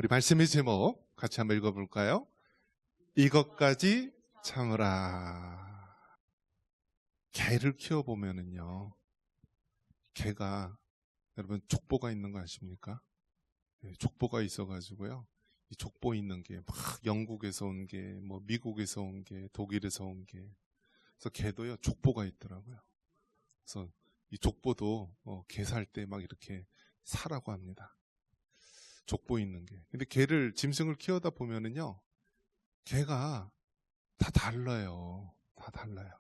우리 말씀의 제목 같이 한번 읽어볼까요? 이것까지 참으라. 개를 키워보면은요, 개가 여러분 족보가 있는 거 아십니까? 네, 족보가 있어가지고요, 이 족보 있는 게 막 영국에서 온 게, 뭐 미국에서 온 게, 독일에서 온 게, 그래서 개도요 족보가 있더라고요. 그래서 이 족보도 개 살 때 막 이렇게 사라고 합니다. 족보 있는 게. 근데 개를 짐승을 키우다 보면은요, 개가 다 달라요. 다 달라요.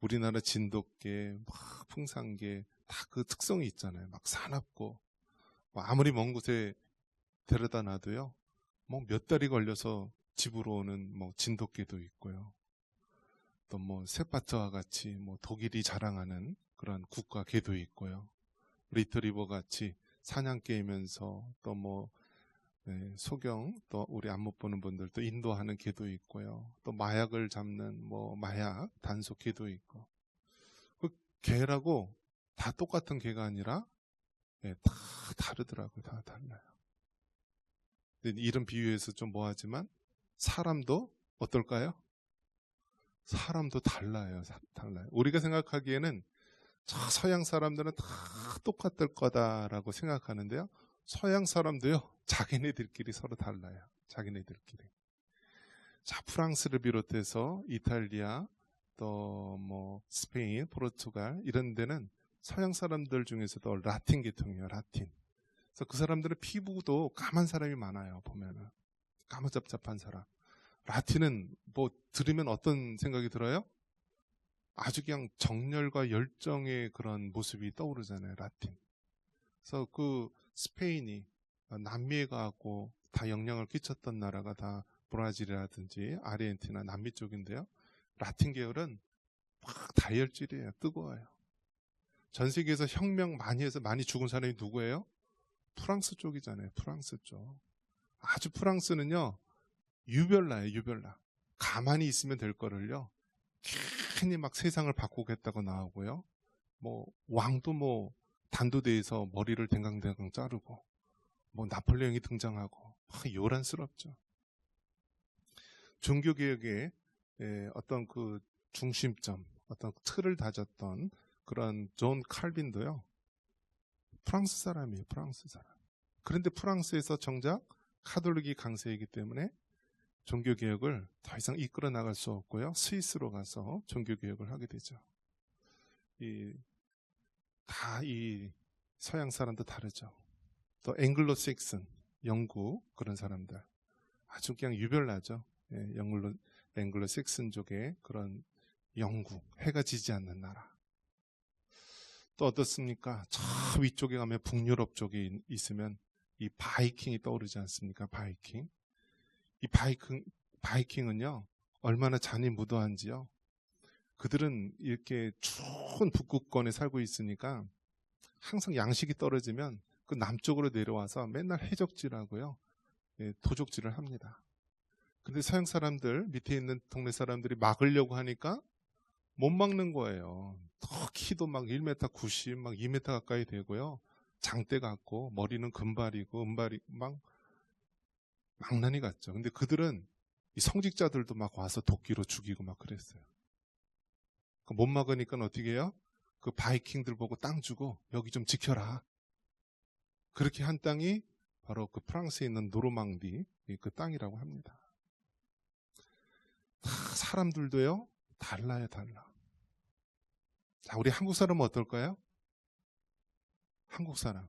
우리나라 진돗개, 막 풍산개 다 그 특성이 있잖아요. 막 사납고 뭐 아무리 먼 곳에 데려다 놔도요, 뭐 몇 달이 걸려서 집으로 오는 뭐 진돗개도 있고요. 또 뭐 세파트와 같이 뭐 독일이 자랑하는 그런 국가 개도 있고요. 리트리버 같이 사냥개이면서 또 뭐 소경, 또 우리 안 못 보는 분들도 인도하는 개도 있고요. 또 마약을 잡는 뭐 마약 단속 개도 있고. 그 개라고 다 똑같은 개가 아니라 다 다르더라고요. 다 달라요. 근데 이런 비유에서 좀 뭐하지만 사람도 어떨까요? 사람도 달라요. 달라요. 우리가 생각하기에는 저 서양 사람들은 다 똑같을 거다라고 생각하는데요. 서양 사람도요, 자기네들끼리 서로 달라요. 자기네들끼리. 자, 프랑스를 비롯해서 이탈리아, 또 뭐 스페인, 포르투갈 이런 데는 서양 사람들 중에서도 라틴 계통이에요. 라틴. 그래서 그 사람들은 피부도 까만 사람이 많아요. 보면은 까무잡잡한 사람. 라틴은 뭐 들으면 어떤 생각이 들어요? 아주 그냥 정열과 열정의 그런 모습이 떠오르잖아요. 라틴. 그래서 그 스페인이 남미에 가고 다 영향을 끼쳤던 나라가 다 브라질이라든지 아르헨티나 남미 쪽인데요. 라틴 계열은 막 다혈질이에요. 뜨거워요. 전 세계에서 혁명 많이 해서 많이 죽은 사람이 누구예요? 프랑스 쪽이잖아요. 프랑스 쪽. 아주 프랑스는요, 유별나예요. 유별나. 가만히 있으면 될 거를요, 괜히 막 세상을 바꾸겠다고 나오고요. 뭐 왕도 뭐 단도대에서 머리를 댕강댕강 자르고, 뭐 나폴레옹이 등장하고 요란스럽죠. 종교개혁의 어떤 그 중심점, 어떤 틀을 다졌던 그런 존 칼빈도요, 프랑스 사람이에요. 프랑스 사람. 그런데 프랑스에서 정작 카톨릭이 강세이기 때문에 종교개혁을 더 이상 이끌어 나갈 수 없고요, 스위스로 가서 종교개혁을 하게 되죠. 다 이 서양 사람도 다르죠. 또 앵글로 색슨, 영국 그런 사람들 아주 그냥 유별나죠. 앵글로 색슨족의 그런 영국, 해가 지지 않는 나라. 또 어떻습니까? 저 위쪽에 가면 북유럽 쪽에 있으면 이 바이킹이 떠오르지 않습니까? 바이킹. 이 바이킹은요, 얼마나 잔이 무도한지요. 그들은 이렇게 추운 북극권에 살고 있으니까 항상 양식이 떨어지면 그 남쪽으로 내려와서 맨날 해적질하고요, 도적질을 합니다. 근데 서양 사람들, 밑에 있는 동네 사람들이 막으려고 하니까 못 막는 거예요. 더 키도 막 1m 90, 막 2m 가까이 되고요. 장대 같고 머리는 금발이고 은발이 막 망나니 같죠. 근데 그들은 이 성직자들도 막 와서 도끼로 죽이고 막 그랬어요. 못 막으니까 어떻게 해요? 그 바이킹들 보고 땅 주고 여기 좀 지켜라. 그렇게 한 땅이 바로 그 프랑스에 있는 노르망디 그 땅이라고 합니다. 다 사람들도요, 달라요. 달라. 자, 우리 한국 사람은 어떨까요? 한국 사람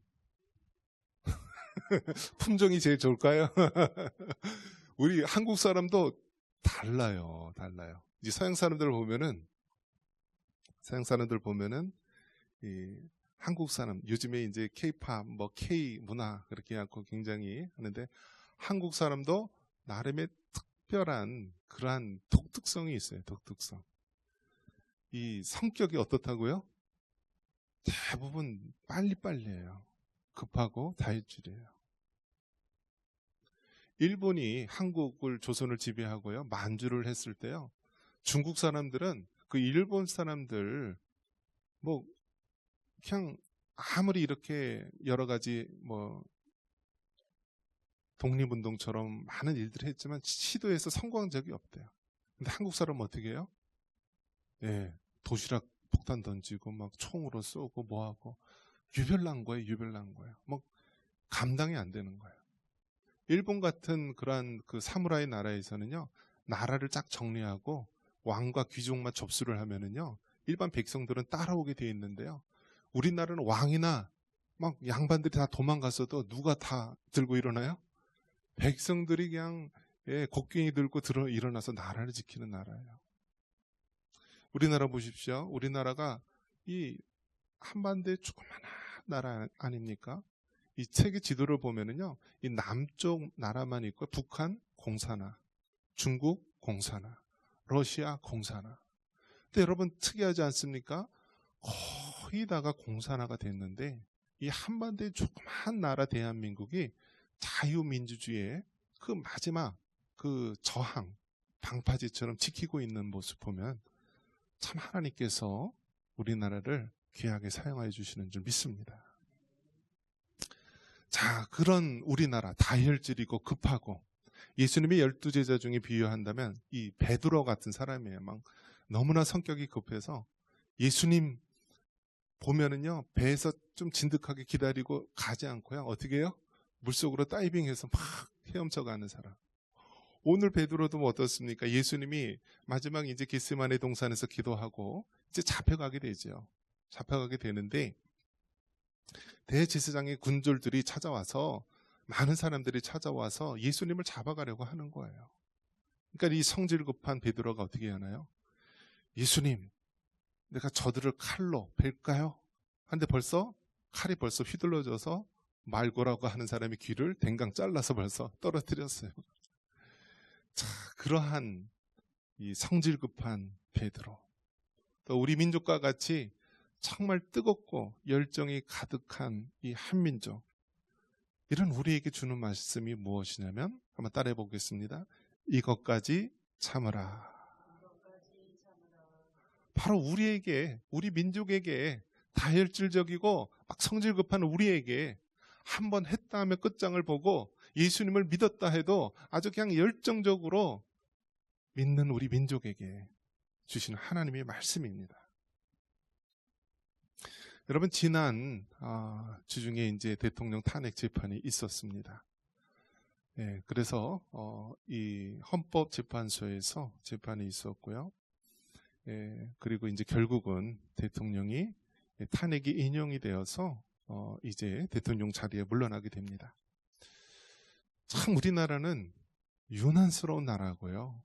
품종이 제일 좋을까요? 우리 한국 사람도 달라요. 달라요. 이제 서양 사람들 보면은 이 한국 사람, 요즘에 이제 K-팝, 뭐 K 문화 그렇게 해갖고 굉장히 하는데, 한국 사람도 나름의 특별한 그러한 독특성이 있어요. 독특성. 이 성격이 어떻다고요? 대부분 빨리빨리해요. 급하고 다혈질이에요. 일본이 한국을, 조선을 지배하고요, 만주를 했을 때요, 중국 사람들은 그 일본 사람들 뭐 그냥 아무리 이렇게 여러 가지 뭐 독립운동처럼 많은 일들을 했지만 시도해서 성공한 적이 없대요. 근데 한국 사람은 어떻게 해요? 예, 도시락 폭탄 던지고 막 총으로 쏘고 뭐하고 유별난 거예요. 유별난 거예요. 뭐 감당이 안 되는 거예요. 일본 같은 그러한 그 사무라이 나라에서는요, 나라를 쫙 정리하고 왕과 귀족만 접수를 하면은요, 일반 백성들은 따라오게 돼 있는데요. 우리나라는 왕이나 막 양반들이 다 도망갔어도 누가 다 들고 일어나요? 백성들이 그냥 예, 곡괭이 들고 일어나서 나라를 지키는 나라예요. 우리나라 보십시오. 우리나라가 이 한반도의 조그마한 나라 아닙니까? 이 세계 지도를 보면은요, 이 남쪽 나라만 있고 북한 공산화, 중국 공산화, 러시아 공산화. 근데 여러분 특이하지 않습니까? 거의 다가 공산화가 됐는데 이 한반도의 조그마한 나라 대한민국이 자유민주주의의 그 마지막 그 저항, 방파제처럼 지키고 있는 모습 보면 참 하나님께서 우리나라를 귀하게 사용하여 주시는 줄 믿습니다. 자, 그런 우리나라 다혈질이고 급하고 예수님이 12제자 중에 비유한다면 이 베드로 같은 사람이에요. 막 너무나 성격이 급해서 예수님 보면은요, 배에서 좀 진득하게 기다리고 가지 않고요, 어떻게 해요? 물속으로 다이빙해서 막 헤엄쳐 가는 사람. 오늘 베드로도 뭐 어떻습니까? 예수님이 마지막 이제 겟세마네 동산에서 기도하고 이제 잡혀가게 되죠. 잡혀가게 되는데 대제사장의 군졸들이 찾아와서 많은 사람들이 찾아와서 예수님을 잡아가려고 하는 거예요. 그러니까 이 성질 급한 베드로가 어떻게 하나요? 예수님, 내가 저들을 칼로 벨까요? 근데 칼이 벌써 휘둘러져서 말고라고 하는 사람의 귀를 댕강 잘라서 벌써 떨어뜨렸어요. 자, 그러한 이 성질 급한 베드로. 또 우리 민족과 같이 정말 뜨겁고 열정이 가득한 이 한민족. 이런 우리에게 주는 말씀이 무엇이냐면 한번 따라해 보겠습니다. 이것까지 참으라. 바로 우리에게, 우리 민족에게 다혈질적이고 막 성질 급한 우리에게 한번 했다 하면 끝장을 보고 예수님을 믿었다 해도 아주 그냥 열정적으로 믿는 우리 민족에게 주시는 하나님의 말씀입니다. 여러분 지난 주 중에 이제 대통령 탄핵 재판이 있었습니다. 예, 그래서 이 헌법재판소에서 재판이 있었고요. 예, 그리고 이제 결국은 대통령이 탄핵이 인용이 되어서 이제 대통령 자리에 물러나게 됩니다. 참 우리나라는 유난스러운 나라고요.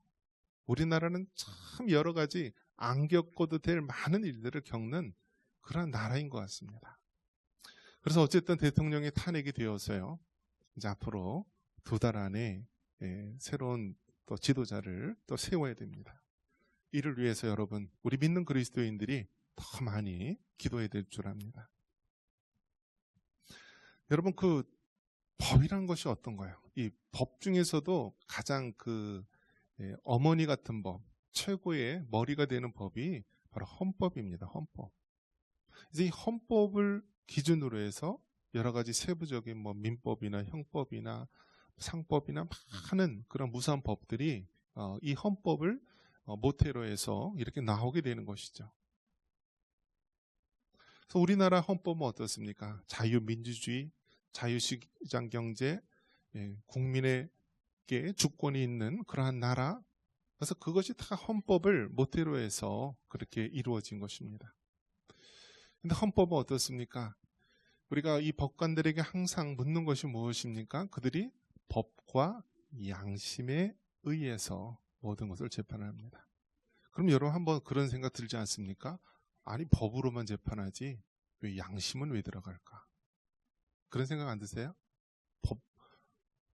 우리나라는 참 여러 가지 안 겪어도 될 많은 일들을 겪는 그런 나라인 것 같습니다. 그래서 어쨌든 대통령이 탄핵이 되어서요. 이제 앞으로 2달 안에 새로운 또 지도자를 또 세워야 됩니다. 이를 위해서 여러분, 우리 믿는 그리스도인들이 더 많이 기도해야 될 줄 압니다. 여러분, 그 법이란 것이 어떤가요? 이 법 중에서도 가장 그 어머니 같은 법, 최고의 머리가 되는 법이 바로 헌법입니다. 헌법. 그래서 이 헌법을 기준으로 해서 여러 가지 세부적인 뭐 민법이나 형법이나 상법이나 많은 그런 무수한 법들이 이 헌법을 모태로 해서 이렇게 나오게 되는 것이죠. 그래서 우리나라 헌법은 어떻습니까? 자유민주주의, 자유시장 경제, 국민에게 주권이 있는 그러한 나라. 그래서 그것이 다 헌법을 모태로 해서 그렇게 이루어진 것입니다. 근데 헌법은 어떻습니까? 우리가 이 법관들에게 항상 묻는 것이 무엇입니까? 그들이 법과 양심에 의해서 모든 것을 재판합니다. 그럼 여러분 한번 그런 생각 들지 않습니까? 아니 법으로만 재판하지 왜 양심은 왜 들어갈까? 그런 생각 안 드세요?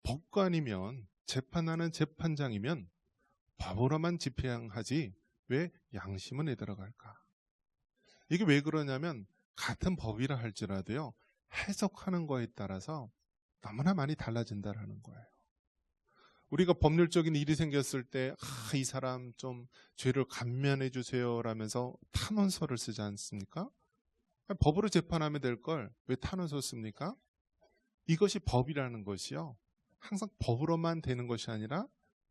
법관이면 재판하는 재판장이면 법으로만 집행하지 왜 양심은 왜 들어갈까? 이게 왜 그러냐면 같은 법이라 할지라도요. 해석하는 거에 따라서 너무나 많이 달라진다라는 거예요. 우리가 법률적인 일이 생겼을 때 이 사람 좀 죄를 감면해 주세요 라면서 탄원서를 쓰지 않습니까? 법으로 재판하면 될 걸 왜 탄원서 씁니까? 이것이 법이라는 것이요. 항상 법으로만 되는 것이 아니라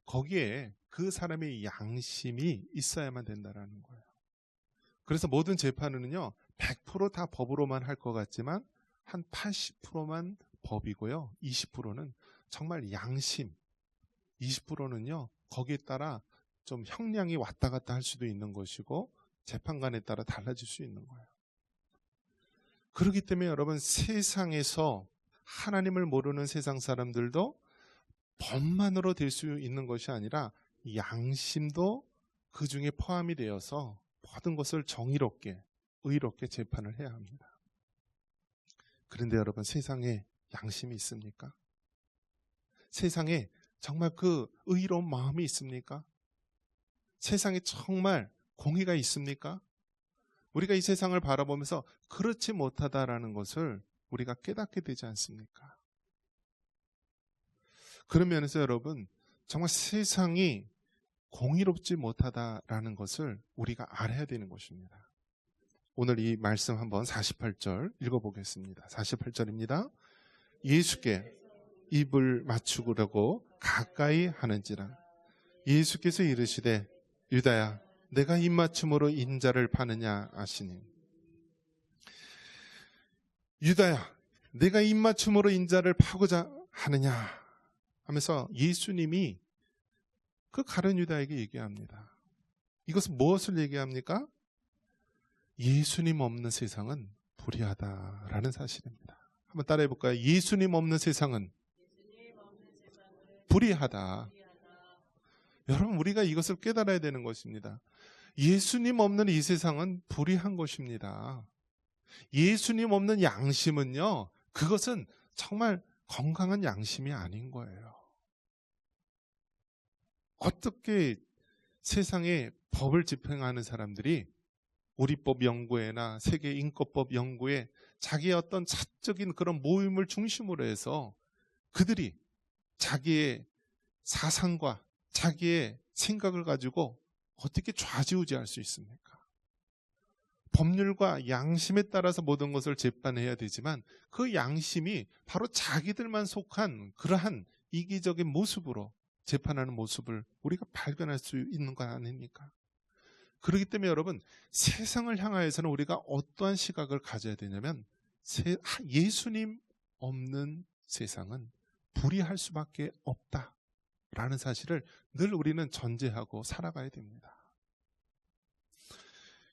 거기에 그 사람의 양심이 있어야만 된다라는 거예요. 그래서 모든 재판은요 100% 다 법으로만 할 것 같지만 한 80%만 법이고요 20%는 정말 양심, 20%는요 거기에 따라 좀 형량이 왔다 갔다 할 수도 있는 것이고 재판관에 따라 달라질 수 있는 거예요. 그렇기 때문에 여러분, 세상에서 하나님을 모르는 세상 사람들도 법만으로 될 수 있는 것이 아니라 양심도 그 중에 포함이 되어서 모든 것을 정의롭게 의롭게 재판을 해야 합니다. 그런데 여러분, 세상에 양심이 있습니까? 세상에 정말 그 의로운 마음이 있습니까? 세상에 정말 공의가 있습니까? 우리가 이 세상을 바라보면서 그렇지 못하다라는 것을 우리가 깨닫게 되지 않습니까? 그런 면에서 여러분, 정말 세상이 공의롭지 못하다라는 것을 우리가 알아야 되는 것입니다. 오늘 이 말씀 한번 48절 읽어보겠습니다. 48절입니다. 예수께 입을 맞추려고 가까이 하는지라. 예수께서 이르시되 유다야 내가 입맞춤으로 인자를 파느냐 하시니. 유다야 내가 입맞춤으로 인자를 파고자 하느냐 하면서 예수님이 그 가룟 유다에게 얘기합니다. 이것은 무엇을 얘기합니까? 예수님 없는 세상은 불의하다라는 사실입니다. 한번 따라해 볼까요? 예수님 없는 세상은 불의하다. 여러분, 우리가 이것을 깨달아야 되는 것입니다. 예수님 없는 이 세상은 불의한 것입니다. 예수님 없는 양심은요, 그것은 정말 건강한 양심이 아닌 거예요. 어떻게 세상에 법을 집행하는 사람들이 우리법 연구회나 세계 인권법 연구회 자기의 어떤 사적인 그런 모임을 중심으로 해서 그들이 자기의 사상과 자기의 생각을 가지고 어떻게 좌지우지할 수 있습니까? 법률과 양심에 따라서 모든 것을 재판해야 되지만 그 양심이 바로 자기들만 속한 그러한 이기적인 모습으로 재판하는 모습을 우리가 발견할 수 있는 거 아닙니까? 그렇기 때문에 여러분, 세상을 향하여서는 우리가 어떠한 시각을 가져야 되냐면 예수님 없는 세상은 불의할 수밖에 없다라는 사실을 늘 우리는 전제하고 살아가야 됩니다.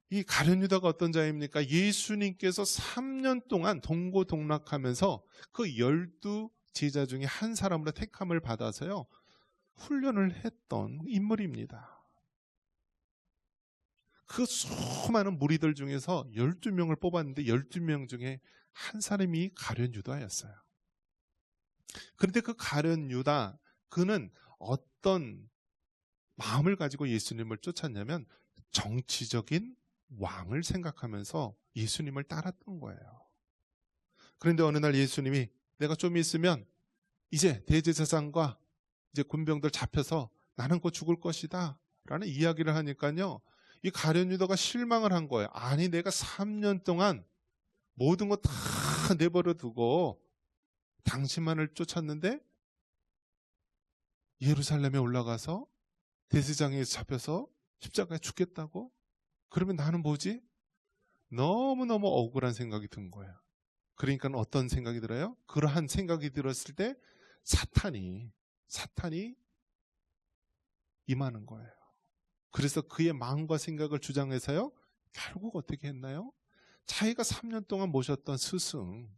이 가룟 유다가 어떤 자입니까? 예수님께서 3년 동안 동고동락하면서 그 12 제자 중에 한 사람으로 택함을 받아서요 훈련을 했던 인물입니다. 그 수많은 무리들 중에서 12명을 뽑았는데 12명 중에 한 사람이 가룟 유다였어요. 그런데 그 가룟 유다, 그는 어떤 마음을 가지고 예수님을 쫓았냐면 정치적인 왕을 생각하면서 예수님을 따랐던 거예요. 그런데 어느 날 예수님이 내가 좀 있으면 이제 대제사장과 이제 군병들 잡혀서 나는 곧 죽을 것이다 라는 이야기를 하니까요, 이 가룟 유다가 실망을 한 거예요. 아니, 내가 3년 동안 모든 거 다 내버려 두고 당신만을 쫓았는데 예루살렘에 올라가서 대제사장에서 잡혀서 십자가에 죽겠다고? 그러면 나는 뭐지? 너무너무 억울한 생각이 든 거예요. 그러니까 어떤 생각이 들어요? 그러한 생각이 들었을 때 사탄이 임하는 거예요. 그래서 그의 마음과 생각을 주장해서요, 결국 어떻게 했나요? 자기가 3년 동안 모셨던 스승,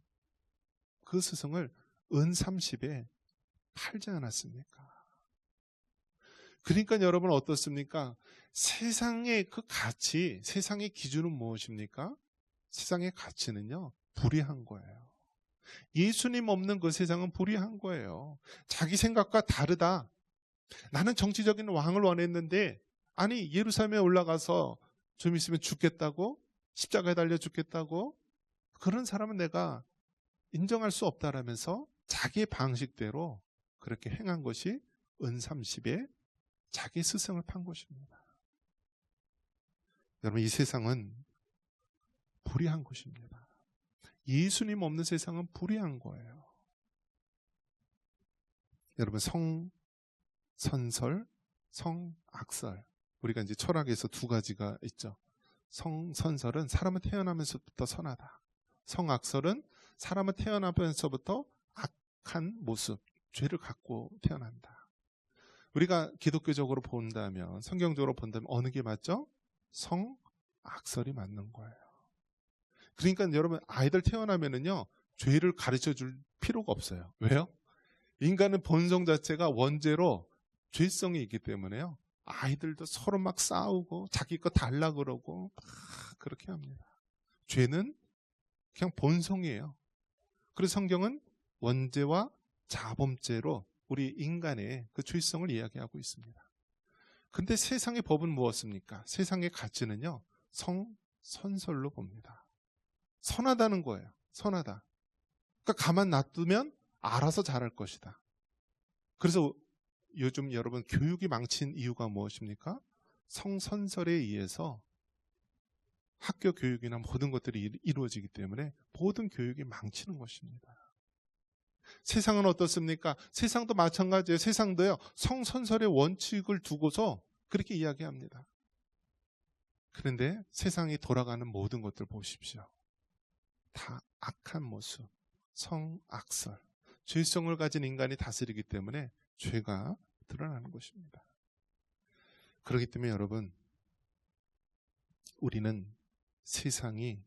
그 스승을 은 30에 팔지 않았습니까? 그러니까 여러분 어떻습니까? 세상의 그 가치, 세상의 기준은 무엇입니까? 세상의 가치는요, 불의한 거예요. 예수님 없는 그 세상은 불의한 거예요. 자기 생각과 다르다. 나는 정치적인 왕을 원했는데 아니, 예루살렘에 올라가서 좀 있으면 죽겠다고? 십자가에 달려 죽겠다고? 그런 사람은 내가 인정할 수 없다라면서 자기의 방식대로 그렇게 행한 것이 은 30에 자기 스승을 판 것입니다. 여러분, 이 세상은 불의한 것입니다. 예수님 없는 세상은 불의한 거예요. 여러분 성선설, 성악설. 우리가 이제 철학에서 두 가지가 있죠. 성선설은 사람은 태어나면서부터 선하다. 성악설은 사람은 태어나면서부터 악한 모습, 죄를 갖고 태어난다. 우리가 기독교적으로 본다면, 성경적으로 본다면 어느 게 맞죠? 성악설이 맞는 거예요. 그러니까 여러분, 아이들 태어나면은요, 죄를 가르쳐 줄 필요가 없어요. 왜요? 인간은 본성 자체가 원죄로 죄성이 있기 때문에요. 아이들도 서로 막 싸우고 자기 거 달라 그러고 그렇게 합니다. 죄는 그냥 본성이에요. 그래서 성경은 원죄와 자범죄로 우리 인간의 그 죄성을 이야기하고 있습니다. 근데 세상의 법은 무엇입니까? 세상의 가치는요, 성선설로 봅니다. 선하다는 거예요. 선하다. 그러니까 가만 놔두면 알아서 잘할 것이다. 그래서 요즘 여러분 교육이 망친 이유가 무엇입니까? 성선설에 의해서 학교 교육이나 모든 것들이 이루어지기 때문에 모든 교육이 망치는 것입니다. 세상은 어떻습니까? 세상도 마찬가지예요. 세상도요, 성선설의 원칙을 두고서 그렇게 이야기합니다. 그런데 세상이 돌아가는 모든 것들 보십시오. 다 악한 모습, 성악설, 죄성을 가진 인간이 다스리기 때문에 죄가 드러나는 것입니다. 그렇기 때문에 여러분, 우리는 세상이,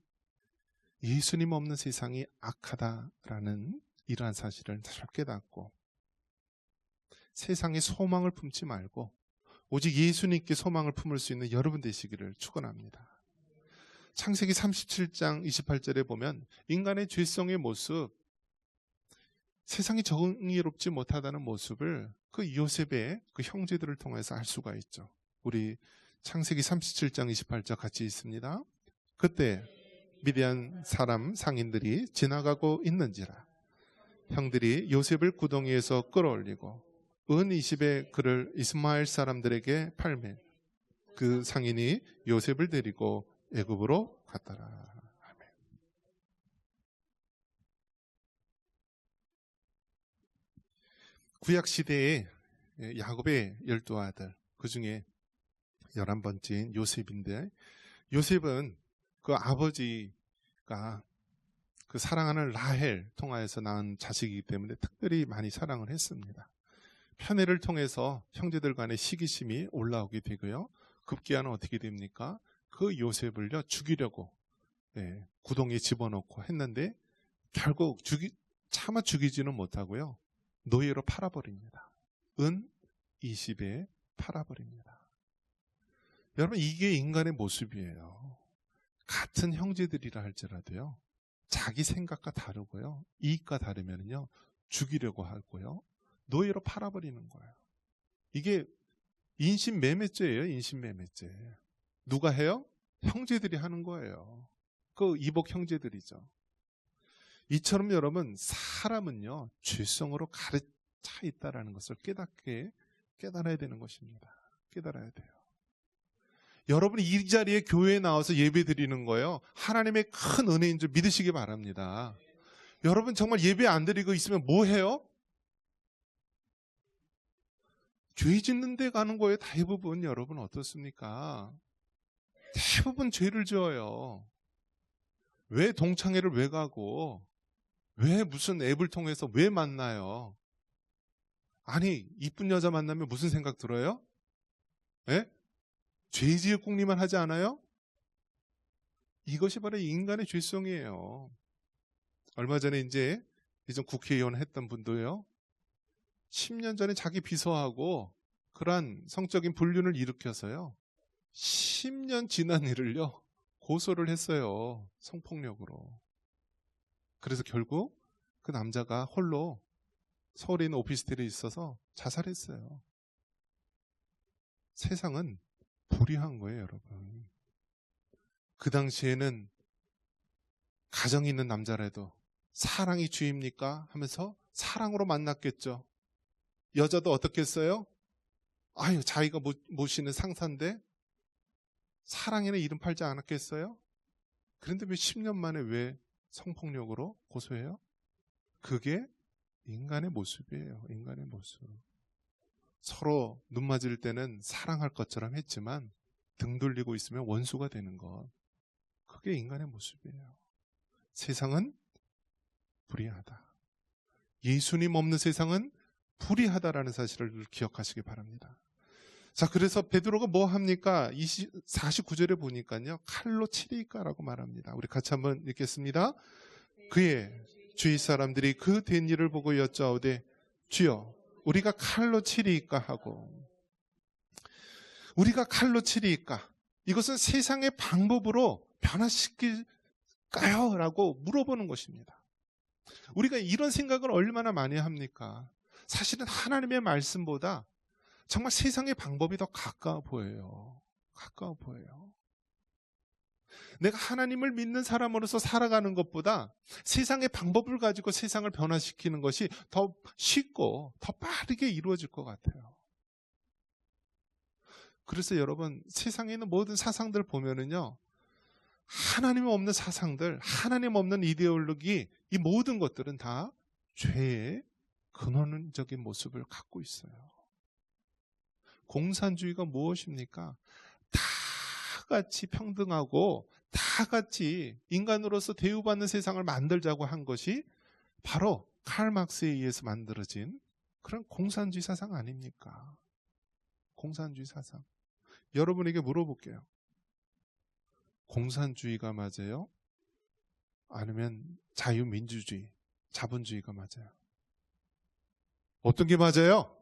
예수님 없는 세상이 악하다라는 이러한 사실을 잘 깨닫고 세상에 소망을 품지 말고 오직 예수님께 소망을 품을 수 있는 여러분 되시기를 축원합니다. 창세기 37장 28절에 보면 인간의 죄성의 모습, 세상이 정의롭지 못하다는 모습을 그 요셉의 그 형제들을 통해서 알 수가 있죠. 우리 창세기 37장 28절 같이 있습니다. 그때 미디안 사람 상인들이 지나가고 있는지라 형들이 요셉을 구덩이에서 끌어올리고 은 20에 그를 이스마엘 사람들에게 팔매 그 상인이 요셉을 데리고 애굽으로 갔더라. 아멘. 구약 시대에 야곱의 12아들 그 중에 11번째인 요셉인데, 요셉은 그 아버지가 그 사랑하는 라헬 통하여서 낳은 자식이기 때문에 특별히 많이 사랑을 했습니다. 편애를 통해서 형제들 간의 시기심이 올라오게 되고요. 급기야는 어떻게 됩니까? 그 요셉을요 죽이려고 구덩이에 집어넣고 했는데 결국 차마 죽이지는 못하고요. 노예로 팔아버립니다. 은 20에 팔아버립니다. 여러분, 이게 인간의 모습이에요. 같은 형제들이라 할지라도요, 자기 생각과 다르고요, 이익과 다르면요, 죽이려고 하고요, 노예로 팔아버리는 거예요. 이게 인신매매죄예요, 인신매매죄. 누가 해요? 형제들이 하는 거예요. 그 이복 형제들이죠. 이처럼 여러분, 사람은요, 죄성으로 가득 차 있다라는 것을 깨달아야 되는 것입니다. 깨달아야 돼요. 여러분이 이 자리에 교회에 나와서 예배 드리는 거예요. 하나님의 큰 은혜인 줄 믿으시기 바랍니다. 여러분 정말 예배 안 드리고 있으면 뭐 해요? 죄 짓는 데 가는 거예요. 대부분. 여러분 어떻습니까? 대부분 죄를 지어요. 왜 동창회를 왜 가고, 왜 무슨 앱을 통해서 왜 만나요? 아니, 이쁜 여자 만나면 무슨 생각 들어요? 예? 죄 지을 궁리만 하지 않아요? 이것이 바로 인간의 죄성이에요. 얼마 전에 이제 예전 국회의원 했던 분도요, 10년 전에 자기 비서하고 그러한 성적인 불륜을 일으켜서요, 10년 지난 일을요, 고소를 했어요. 성폭력으로. 그래서 결국 그 남자가 홀로 서울에 있는 오피스텔에 있어서 자살했어요. 세상은 불의한 거예요, 여러분. 그 당시에는 가정이 있는 남자라도 사랑이 주입니까? 하면서 사랑으로 만났겠죠. 여자도 어떻겠어요? 아유, 자기가 모시는 상사인데 사랑에는 이름 팔지 않았겠어요? 그런데 왜 10년 만에 왜 성폭력으로 고소해요? 그게 인간의 모습이에요. 인간의 모습. 서로 눈 맞을 때는 사랑할 것처럼 했지만 등 돌리고 있으면 원수가 되는 것. 그게 인간의 모습이에요. 세상은 불의하다. 예수님 없는 세상은 불의하다라는 사실을 기억하시기 바랍니다. 자, 그래서 베드로가 뭐 합니까? 49절에 보니까요, 칼로 치리까라고 말합니다. 우리 같이 한번 읽겠습니다. 그의 주위 사람들이 그 된 일을 보고 여짜오되 주여 우리가 칼로 치리까 하고, 우리가 칼로 치리까, 이것은 세상의 방법으로 변화시킬까요? 라고 물어보는 것입니다. 우리가 이런 생각을 얼마나 많이 합니까? 사실은 하나님의 말씀보다 정말 세상의 방법이 더 가까워 보여요. 가까워 보여요. 내가 하나님을 믿는 사람으로서 살아가는 것보다 세상의 방법을 가지고 세상을 변화시키는 것이 더 쉽고 더 빠르게 이루어질 것 같아요. 그래서 여러분, 세상에 있는 모든 사상들 보면은요, 하나님 없는 사상들, 하나님 없는 이데올로기, 이 모든 것들은 다 죄의 근원적인 모습을 갖고 있어요. 공산주의가 무엇입니까? 다 같이 평등하고 다 같이 인간으로서 대우받는 세상을 만들자고 한 것이 바로 칼 막스에 의해서 만들어진 그런 공산주의 사상 아닙니까? 공산주의 사상. 여러분에게 물어볼게요. 공산주의가 맞아요? 아니면 자유민주주의, 자본주의가 맞아요? 어떤 게 맞아요?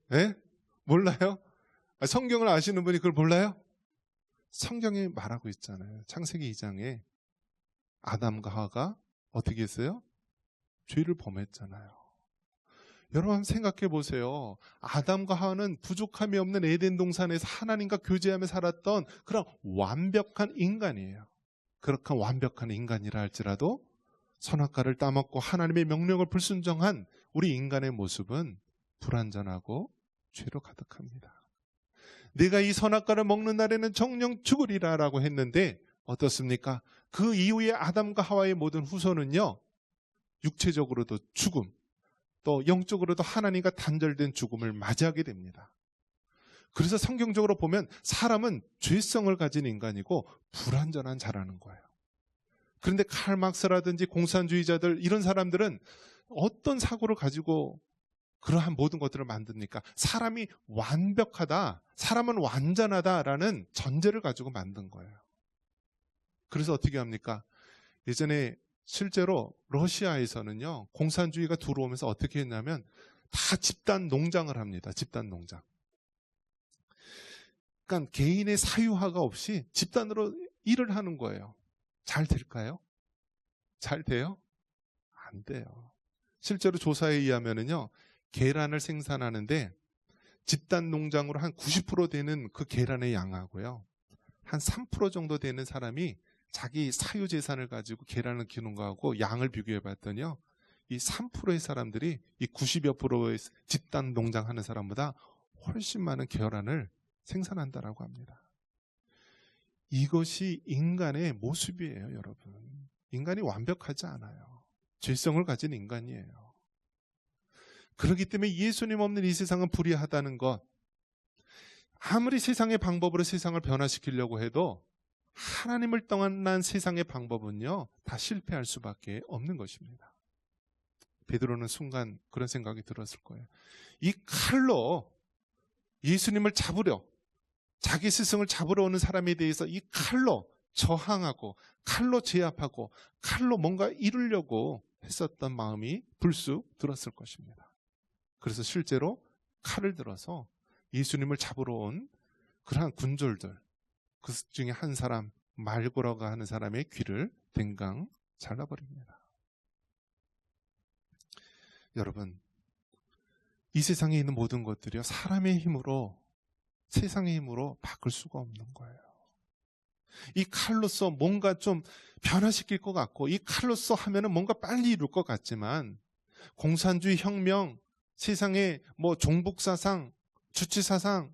네? 몰라요? 성경을 아시는 분이 그걸 몰라요? 성경이 말하고 있잖아요. 창세기 2장에 아담과 하와가 어떻게 했어요? 죄를 범했잖아요. 여러분 한번 생각해 보세요. 아담과 하와는 부족함이 없는 에덴 동산에서 하나님과 교제하며 살았던 그런 완벽한 인간이에요. 그렇게 완벽한 인간이라 할지라도 선악과를 따먹고 하나님의 명령을 불순종한 우리 인간의 모습은 불완전하고 죄로 가득합니다. 내가 이 선악과를 먹는 날에는 정녕 죽으리라 라고 했는데 어떻습니까? 그 이후에 아담과 하와의 모든 후손은요, 육체적으로도 죽음, 또 영적으로도 하나님과 단절된 죽음을 맞이하게 됩니다. 그래서 성경적으로 보면 사람은 죄성을 가진 인간이고 불완전한 자라는 거예요. 그런데 칼 막스라든지 공산주의자들, 이런 사람들은 어떤 사고를 가지고 그러한 모든 것들을 만듭니까? 사람이 완벽하다, 사람은 완전하다라는 전제를 가지고 만든 거예요. 그래서 어떻게 합니까? 예전에 실제로 러시아에서는요, 공산주의가 들어오면서 어떻게 했냐면 다 집단 농장을 합니다. 집단 농장. 그러니까 개인의 사유화가 없이 집단으로 일을 하는 거예요. 잘 될까요? 잘 돼요? 안 돼요. 실제로 조사에 의하면은요, 계란을 생산하는데 집단 농장으로 한 90% 되는 그 계란의 양하고요, 한 3% 정도 되는 사람이 자기 사유 재산을 가지고 계란을 키우는 거하고 양을 비교해 봤더니요, 이 3%의 사람들이 이 90여 프로의 집단 농장하는 사람보다 훨씬 많은 계란을 생산한다라고 합니다. 이것이 인간의 모습이에요, 여러분. 인간이 완벽하지 않아요. 죄성을 가진 인간이에요. 그렇기 때문에 예수님 없는 이 세상은 불의하다는 것, 아무리 세상의 방법으로 세상을 변화시키려고 해도 하나님을 떠난 세상의 방법은요, 다 실패할 수밖에 없는 것입니다. 베드로는 순간 그런 생각이 들었을 거예요. 이 칼로 예수님을 잡으려, 자기 스승을 잡으러 오는 사람에 대해서 이 칼로 저항하고 칼로 제압하고 칼로 뭔가 이루려고 했었던 마음이 불쑥 들었을 것입니다. 그래서 실제로 칼을 들어서 예수님을 잡으러 온 그러한 군졸들, 그 중에 한 사람, 말고라고 하는 사람의 귀를 댕강 잘라버립니다. 여러분, 이 세상에 있는 모든 것들이요, 사람의 힘으로, 세상의 힘으로 바꿀 수가 없는 거예요. 이 칼로서 뭔가 좀 변화시킬 것 같고, 이 칼로서 하면은 뭔가 빨리 이룰 것 같지만, 공산주의 혁명, 세상의 뭐 종북사상, 주치사상,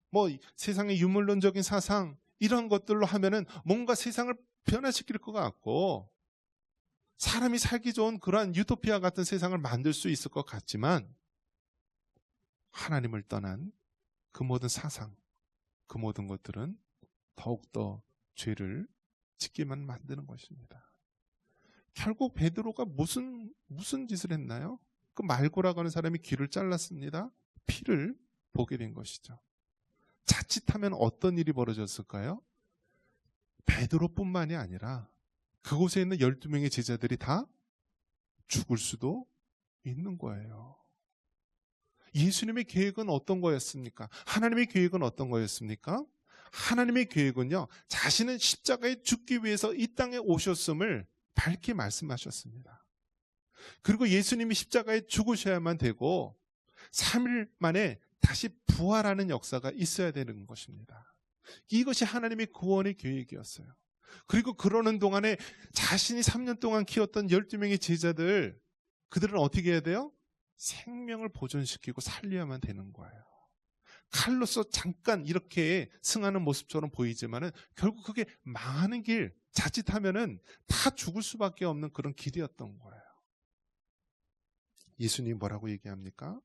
뭐 세상의 유물론적인 사상, 이런 것들로 하면은 뭔가 세상을 변화시킬 것 같고, 사람이 살기 좋은 그러한 유토피아 같은 세상을 만들 수 있을 것 같지만 하나님을 떠난 그 모든 사상, 그 모든 것들은 더욱더 죄를 짓게만 만드는 것입니다. 결국 베드로가 무슨 짓을 했나요? 그 말고라고 하는 사람이 귀를 잘랐습니다. 피를 보게 된 것이죠. 자칫하면 어떤 일이 벌어졌을까요? 베드로뿐만이 아니라 그곳에 있는 12명의 제자들이 다 죽을 수도 있는 거예요. 예수님의 계획은 어떤 거였습니까? 하나님의 계획은 어떤 거였습니까? 하나님의 계획은요, 자신은 십자가에 죽기 위해서 이 땅에 오셨음을 밝게 말씀하셨습니다. 그리고 예수님이 십자가에 죽으셔야만 되고 3일 만에 다시 부활하는 역사가 있어야 되는 것입니다. 이것이 하나님의 구원의 계획이었어요. 그리고 그러는 동안에 자신이 3년 동안 키웠던 12명의 제자들, 그들은 어떻게 해야 돼요? 생명을 보존시키고 살려야만 되는 거예요. 칼로서 잠깐 이렇게 승하는 모습처럼 보이지만은 결국 그게 망하는 길, 자칫하면은 다 죽을 수밖에 없는 그런 길이었던 거예요. 예수님이 뭐라고 얘기합니까?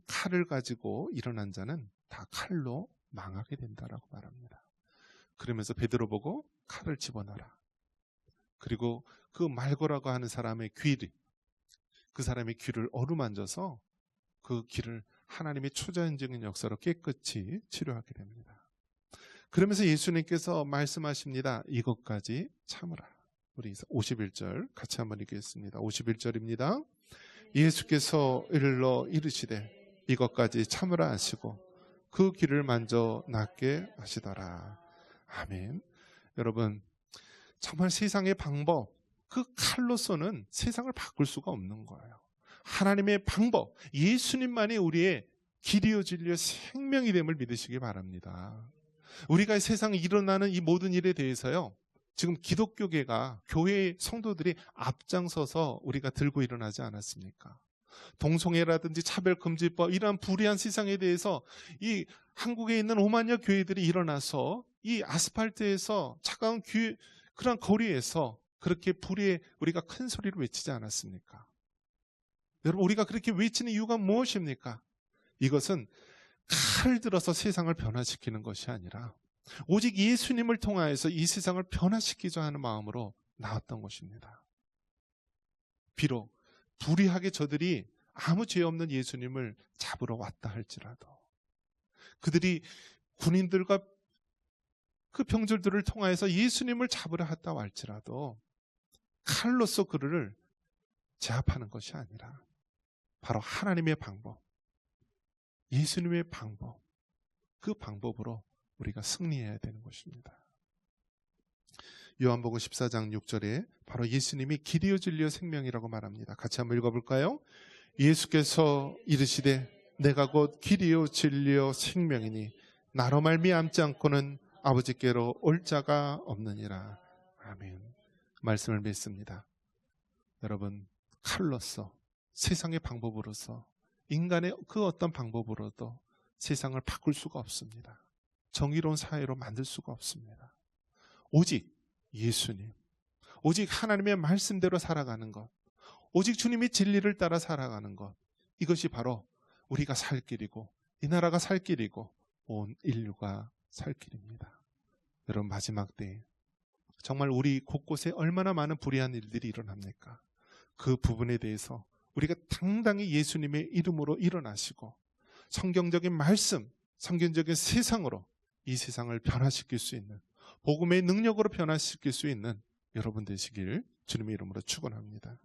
칼을 가지고 일어난 자는 다 칼로 망하게 된다라고 말합니다. 그러면서 베드로 보고 칼을 집어넣어라. 그리고 그 말고라고 하는 사람의 그 사람의 귀를 어루만져서 그 귀를 하나님의 초자연적인 역사로 깨끗이 치료하게 됩니다. 그러면서 예수님께서 말씀하십니다. 이것까지 참으라. 우리 51절 같이 한번 읽겠습니다. 51절입니다. 예수께서 일러 이르시되 이것까지 참으라 하시고 그 귀를 만져 낫게 하시더라. 아멘. 여러분, 정말 세상의 방법, 그 칼로서는 세상을 바꿀 수가 없는 거예요. 하나님의 방법, 예수님만이 우리의 길이요 진리요 생명이 됨을 믿으시기 바랍니다. 우리가 세상에 일어나는 이 모든 일에 대해서요, 지금 기독교계가, 교회의 성도들이 앞장서서 우리가 들고 일어나지 않았습니까? 동성애라든지 차별금지법, 이러한 불의한 세상에 대해서 이 한국에 있는 5만여 교회들이 일어나서 이 아스팔트에서 차가운 그런 거리에서 그렇게 불의에 우리가 큰 소리로 외치지 않았습니까? 여러분, 우리가 그렇게 외치는 이유가 무엇입니까? 이것은 칼을 들어서 세상을 변화시키는 것이 아니라 오직 예수님을 통하여서 이 세상을 변화시키자 하는 마음으로 나왔던 것입니다. 비록 불의하게 저들이 아무 죄 없는 예수님을 잡으러 왔다 할지라도, 그들이 군인들과 그 병졸들을 통하여서 예수님을 잡으러 왔다 할지라도 칼로서 그를 제압하는 것이 아니라 바로 하나님의 방법, 예수님의 방법, 그 방법으로 우리가 승리해야 되는 것입니다. 요한복음 14장 6절에 바로 예수님이 길이요 진리요 생명이라고 말합니다. 같이 한번 읽어볼까요? 예수께서 이르시되 내가 곧 길이요 진리요 생명이니 나로 말미암지 않고는 아버지께로 올 자가 없느니라. 아멘. 말씀을 믿습니다. 여러분, 칼로서, 세상의 방법으로서, 인간의 그 어떤 방법으로도 세상을 바꿀 수가 없습니다. 정의로운 사회로 만들 수가 없습니다. 오직 예수님, 오직 하나님의 말씀대로 살아가는 것, 오직 주님의 진리를 따라 살아가는 것, 이것이 바로 우리가 살 길이고 이 나라가 살 길이고 온 인류가 살 길입니다. 여러분, 마지막 때에 정말 우리 곳곳에 얼마나 많은 불의한 일들이 일어납니까? 그 부분에 대해서 우리가 당당히 예수님의 이름으로 일어나시고 성경적인 말씀, 성경적인 세상으로 이 세상을 변화시킬 수 있는, 복음의 능력으로 변화시킬 수 있는 여러분 되시길 주님의 이름으로 축원합니다.